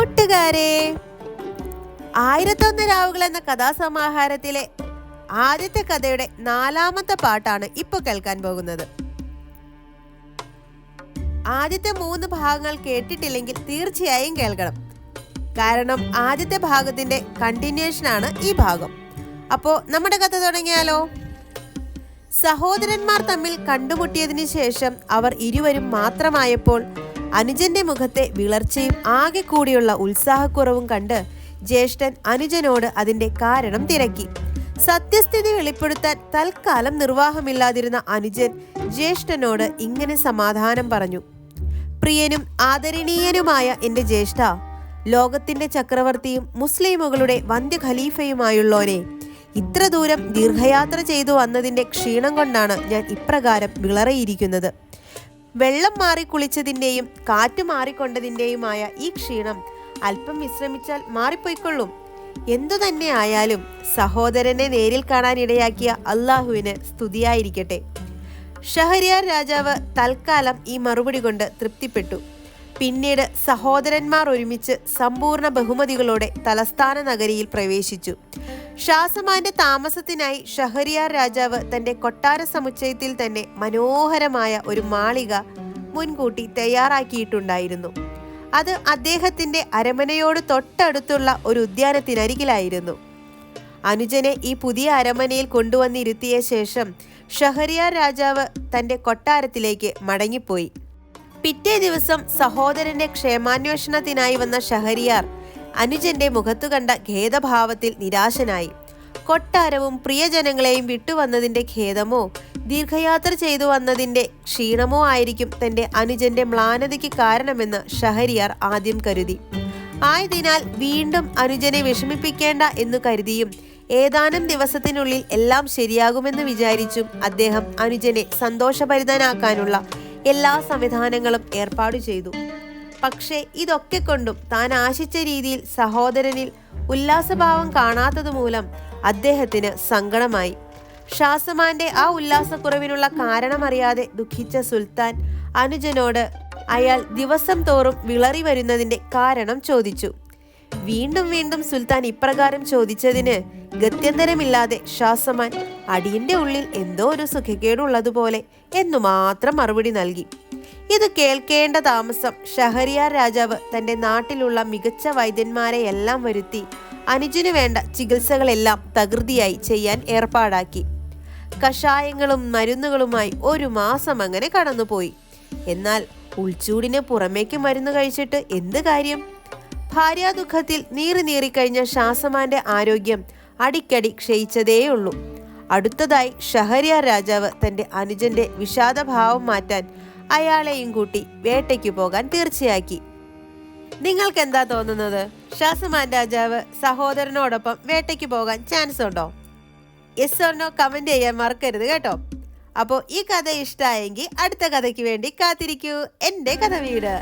കൂട്ടുകാരെ, 1001 രാവുകൾ എന്ന കഥാസമാഹാരത്തിലെ ആദ്യത്തെ കഥയുടെ 4ാമത്തെ പാട്ടാണ് ഇപ്പൊ കേൾക്കാൻ പോകുന്നത്. ആദ്യത്തെ 3 ഭാഗങ്ങൾ കേട്ടിട്ടില്ലെങ്കിൽ തീർച്ചയായും കേൾക്കണം. കാരണം ആദ്യത്തെ ഭാഗത്തിന്റെ കണ്ടിന്യൂഷൻ ആണ് ഈ ഭാഗം. അപ്പോ നമ്മുടെ കഥ തുടങ്ങിയാലോ? സഹോദരന്മാർ തമ്മിൽ കണ്ടുമുട്ടിയതിനു ശേഷം അവർ ഇരുവരും മാത്രമായപ്പോൾ അനുജന്റെ മുഖത്തെ വിളർച്ചയും ആകെ കൂടിയുള്ള ഉത്സാഹക്കുറവും കണ്ട് ജ്യേഷ്ഠൻ അനുജനോട് അതിന്റെ കാരണം തിരക്കി. സത്യസ്ഥിതി വെളിപ്പെടുത്താൻ തൽക്കാലം നിർവാഹമില്ലാതിരുന്ന അനുജൻ ജ്യേഷ്ഠനോട് ഇങ്ങനെ സമാധാനം പറഞ്ഞു. പ്രിയനും ആദരണീയനുമായ എൻ്റെ ജ്യേഷ്ഠ, ലോകത്തിന്റെ ചക്രവർത്തിയും മുസ്ലിമുകളുടെ വന്ധ്യ ഖലീഫയുമായുള്ളോനെ, ഇത്ര ദൂരം ദീർഘയാത്ര ചെയ്തു വന്നതിന്റെ ക്ഷീണം കൊണ്ടാണ് ഞാൻ ഇപ്രകാരം വിളറിയിരിക്കുന്നത്. വെള്ളം മാറി കുളിച്ചതിൻ്റെയും കാറ്റ് മാറിക്കൊണ്ടതിൻ്റെയുമായ ഈ ക്ഷീണം അല്പം വിശ്രമിച്ചാൽ മാറിപ്പോയിക്കൊള്ളും. എന്തു തന്നെ ആയാലും സഹോദരനെ നേരിൽ കാണാനിടയാക്കിയ അള്ളാഹുവിന് സ്തുതിയായിരിക്കട്ടെ. ഷഹരിയാർ രാജാവ് തൽക്കാലം ഈ മറുപടി കൊണ്ട് തൃപ്തിപ്പെട്ടു. പിന്നീട് സഹോദരന്മാർ ഒരുമിച്ച് സമ്പൂർണ്ണ ബഹുമതികളോടെ തലസ്ഥാന നഗരിയിൽ പ്രവേശിച്ചു. ഷാസമാന്റെ താമസത്തിനായി ഷഹരിയാർ രാജാവ് തന്റെ കൊട്ടാര സമുച്ചയത്തിൽ തന്നെ മനോഹരമായ ഒരു മാളിക മുൻകൂട്ടി തയ്യാറാക്കിയിട്ടുണ്ടായിരുന്നു. അത് അദ്ദേഹത്തിന്റെ അരമനയോട് തൊട്ടടുത്തുള്ള ഒരു ഉദ്യാനത്തിനരികിലായിരുന്നു. അനുജനെ ഈ പുതിയ അരമനയിൽ കൊണ്ടുവന്നിരുത്തിയ ശേഷം ഷഹരിയാർ രാജാവ് തന്റെ കൊട്ടാരത്തിലേക്ക് മടങ്ങിപ്പോയി. പിറ്റേ ദിവസം സഹോദരന്റെ ക്ഷേമാന്വേഷണത്തിനായി വന്ന ഷഹരിയാർ അനുജന്റെ മുഖത്തു കണ്ട ഖേദഭാവത്തിൽ നിരാശനായി. കൊട്ടാരവും പ്രിയജനങ്ങളെയും വിട്ടുവന്നതിന്റെ ഖേദമോ ദീർഘയാത്ര ചെയ്തു വന്നതിന്റെ ക്ഷീണമോ ആയിരിക്കും തന്റെ അനുജന്റെ മ്ലാനതയ്ക്ക് കാരണമെന്ന് ഷഹരിയാർ ആദ്യം കരുതി. ആയതിനാൽ വീണ്ടും അനുജനെ വിഷമിപ്പിക്കേണ്ട എന്നു കരുതിയും ഏതാനും ദിവസത്തിനുള്ളിൽ എല്ലാം ശരിയാകുമെന്ന് വിചാരിച്ചും അദ്ദേഹം അനുജനെ സന്തോഷഭരിതനാക്കാനുള്ള എല്ലാ സംവിധാനങ്ങളും ഏർപ്പാടു ചെയ്തു. പക്ഷേ ഇതൊക്കെ കൊണ്ടും താൻ ആശിച്ച രീതിയിൽ സഹോദരനിൽ ഉല്ലാസഭാവം കാണാത്തതുമൂലം അദ്ദേഹത്തിന് സങ്കടമായി. ഷാസമാന്റെ ആ ഉല്ലാസക്കുറവിനുള്ള കാരണമറിയാതെ ദുഃഖിച്ച സുൽത്താൻ അനുജനോട് അയാൾ ദിവസം തോറും വിളറി വരുന്നതിന്റെ കാരണം ചോദിച്ചു. വീണ്ടും വീണ്ടും സുൽത്താൻ ഇപ്രകാരം ചോദിച്ചതിന് ഗത്യന്തരമില്ലാതെ ഷാസമാൻ അടിയന്റെ ഉള്ളിൽ എന്തോ ഒരു സുഖക്കേടുള്ളതുപോലെ എന്നു മാത്രം മറുപടി നൽകി. ഇത് കേൾക്കേണ്ട താമസം ഷഹരിയാർ രാജാവ് തന്റെ നാട്ടിലുള്ള മികച്ച വൈദ്യന്മാരെയെല്ലാം വരുത്തി അനുജനു വേണ്ട ചികിത്സകളെല്ലാം തകൃതിയായി ചെയ്യാൻ ഏർപ്പാടാക്കി. കഷായങ്ങളും മരുന്നുകളുമായി 1 മാസം അങ്ങനെ കടന്നുപോയി. എന്നാൽ ഉൾച്ചൂടിന് പുറമേക്ക് മരുന്ന് കഴിച്ചിട്ട് എന്ത് കാര്യം? ഭാര്യാദുഃഖത്തിൽ നീറിക്കഴിഞ്ഞ ഷാസമാന്റെ ആരോഗ്യം അടിക്കടി ക്ഷയിച്ചതേയുള്ളൂ. അടുത്തതായി ഷഹരിയാർ രാജാവ് തന്റെ അനുജന്റെ വിഷാദഭാവം മാറ്റാൻ അയാളെയും കൂട്ടി വേട്ടയ്ക്ക് പോകാൻ തീർച്ചയാക്കി. നിങ്ങൾക്ക് എന്താ തോന്നുന്നത്? ഷാസമാൻ രാജാവ് സഹോദരനോടൊപ്പം വേട്ടയ്ക്ക് പോകാൻ ചാൻസ് ഉണ്ടോ? യെസ് ഓർ നോ കമന്റ് ചെയ്യാൻ മറക്കരുത് കേട്ടോ. അപ്പോൾ ഈ കഥ ഇഷ്ടമായെങ്കിൽ അടുത്ത കഥയ്ക്ക് വേണ്ടി കാത്തിരിക്കൂ. എൻ്റെ കഥ വീട്.